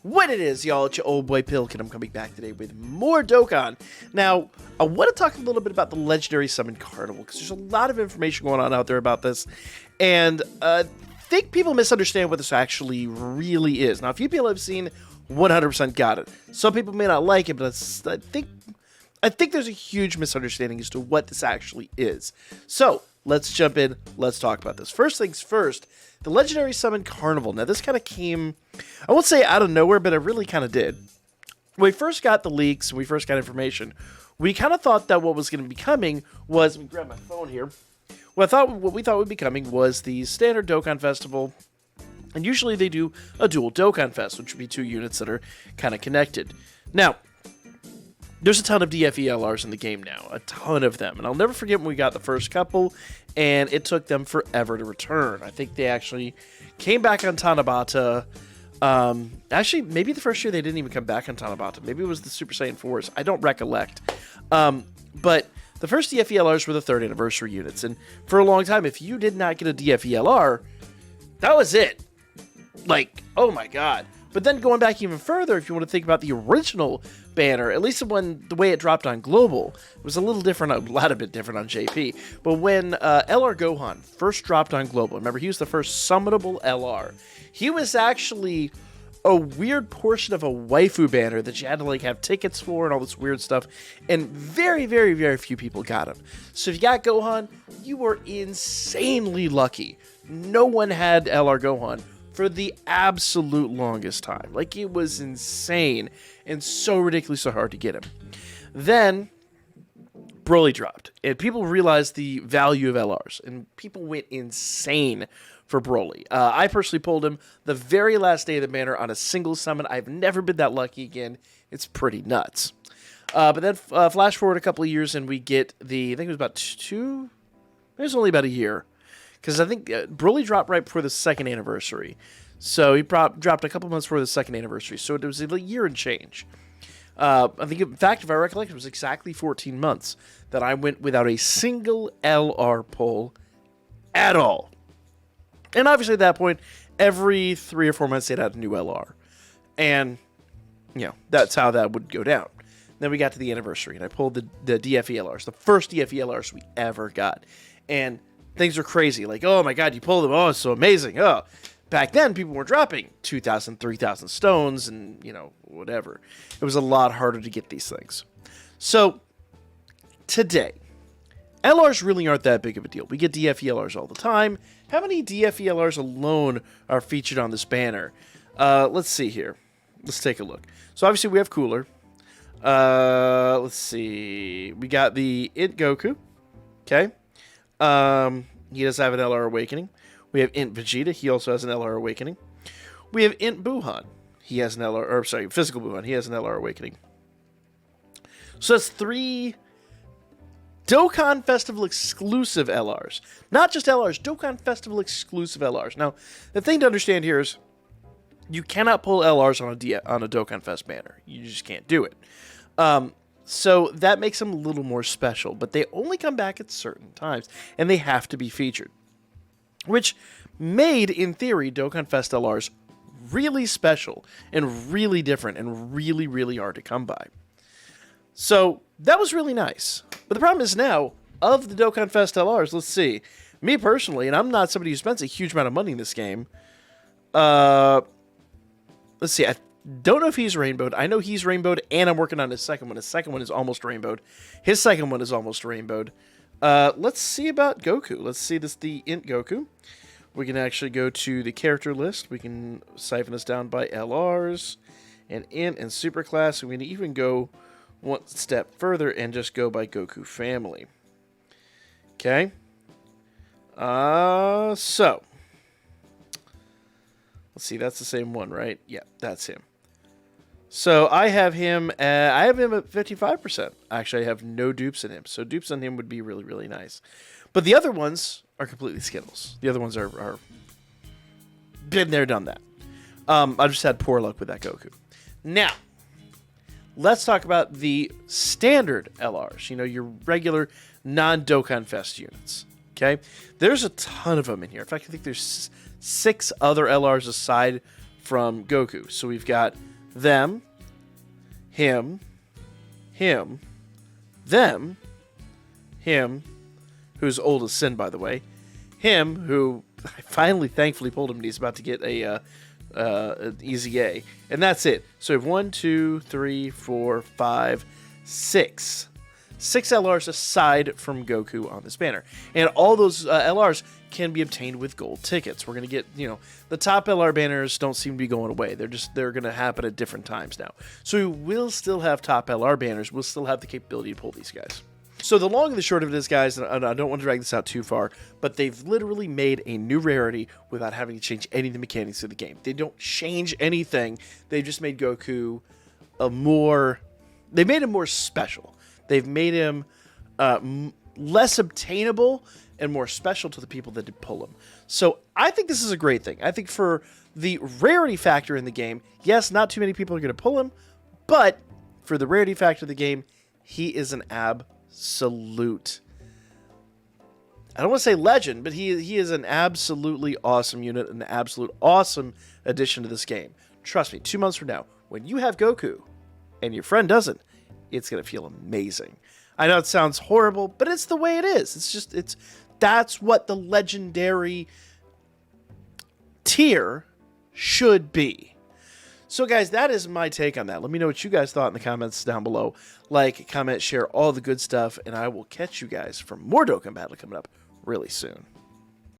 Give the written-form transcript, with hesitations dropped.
What it is, y'all, it's your old boy Pilkin. I'm coming back today with more Dokkan. Now, I want to talk a little bit about the Legendary Summon Carnival, because there's a lot of information going on out there about this, and I think people misunderstand what this actually really is. Now, a few people I've seen 100% got it. Some people may not like it, but I think there's a huge misunderstanding as to what this actually is. So, let's jump in, let's talk about this. First things first, the Legendary Summon Carnival. Now, this kind of came, I won't say out of nowhere, but it really kind of did. When we first got the leaks, and we first got information, we kind of thought that what was going to be coming was, let me grab my phone here, what we thought would be coming was the standard Dokkan Festival, and usually they do a dual Dokkan Fest, which would be two units that are kind of connected. Now, there's a ton of DFELRs in the game now, a ton of them, and I'll never forget when we got the first couple, and it took them forever to return. I think they actually came back on Tanabata. Actually, maybe the first year they didn't even come back on Tanabata. Maybe it was the Super Saiyan 4s. I don't recollect. But the first DFELRs were the 3rd anniversary units, and for a long time, if you did not get a DFELR, that was it. Like, oh my god. But then going back even further, if you want to think about the original banner, at least the way it dropped on Global, it was a little different, a lot bit different on JP. But when LR Gohan first dropped on Global, remember he was the first summonable LR. He was actually a weird portion of a waifu banner that you had to like have tickets for and all this weird stuff. And very, very, very few people got him. So if you got Gohan, you were insanely lucky. No one had LR Gohan for the absolute longest time. Like, it was insane and so ridiculously hard to get him. Then Broly dropped, and people realized the value of LRs, and people went insane for Broly. I personally pulled him the very last day of the banner on a single summon. I've never been that lucky again. It's pretty nuts. But then flash forward a couple of years, and we get I think it was about it was only about a year. Because I think Broly dropped right before the 2nd anniversary. So he dropped a couple months before the 2nd anniversary. So it was a year and change. I think, in fact, if I recollect, it was exactly 14 months that I went without a single LR pull at all. And obviously at that point, every 3 or 4 months they'd add a new LR. And, you know, that's how that would go down. Then we got to the anniversary, and I pulled the DFELRs, the first DFELRs we ever got. And things are crazy. Like, oh my god, you pulled them. Oh, it's so amazing. Oh, back then, people were dropping 2,000, 3,000 stones and, you know, whatever. It was a lot harder to get these things. So, today, LRs really aren't that big of a deal. We get DFELRs all the time. How many DFELRs alone are featured on this banner? Let's see here. Let's take a look. So, obviously, we have Cooler. Let's see. We got the Int Goku. Okay. He does have an LR Awakening. We have Int Vegeta. He also has an LR Awakening. We have Int Buhan. He has an Physical Buhan. He has an LR Awakening. So that's 3 Dokkan Festival exclusive LRs. Not just LRs, Dokkan Festival exclusive LRs. Now, the thing to understand here is you cannot pull LRs on a Dokkan Fest banner. You just can't do it. So that makes them a little more special, but they only come back at certain times, and they have to be featured. Which made, in theory, Dokkan Fest LRs really special, and really different, and really, really hard to come by. So, that was really nice. But the problem is now, of the Dokkan Fest LRs, let's see. Me personally, and I'm not somebody who spends a huge amount of money in this game, let's see, I don't know if he's rainbowed. I know he's rainbowed, and I'm working on his second one. His second one is almost rainbowed. His second one is almost rainbowed. Let's see about Goku. Let's see the Int Goku. We can actually go to the character list. We can siphon this down by LRs and Int and Superclass. We can even go one step further and just go by Goku Family. Okay. So let's see. That's the same one, right? Yeah, that's him. So I have him at 55%. Actually, I have no dupes in him. So dupes on him would be really, really nice. But the other ones are completely Skittles. The other ones are been there, done that. I just had poor luck with that Goku. Now, let's talk about the standard LRs. You know, your regular non-Dokkan Fest units. Okay? There's a ton of them in here. In fact, I think there's 6 other LRs aside from Goku. So we've got them, him, them, him, who's old as sin, by the way, him, who I finally, thankfully pulled him, and he's about to get an easy A. And that's it. So we have 1, 2, 3, 4, 5, 6. 6 LRs aside from Goku on this banner. And all those LRs can be obtained with gold tickets. We're going to get, the top LR banners don't seem to be going away. They're going to happen at different times now. So we will still have top LR banners. We'll still have the capability to pull these guys. So the long and the short of it is, guys, and I don't want to drag this out too far, but they've literally made a new rarity without having to change any of the mechanics of the game. They don't change anything. They just made Goku they made him more special. They've made him less obtainable and more special to the people that did pull him. So I think this is a great thing. I think for the rarity factor in the game, yes, not too many people are going to pull him, but for the rarity factor of the game, he is an absolute, I don't want to say legend, but he is an absolutely awesome unit, an absolute awesome addition to this game. Trust me, 2 months from now, when you have Goku and your friend doesn't, it's going to feel amazing. I know it sounds horrible, but it's the way it is. That's what the legendary tier should be. So guys, that is my take on that. Let me know what you guys thought in the comments down below. Like, comment, share all the good stuff, and I will catch you guys for more Dokkan Battle coming up really soon.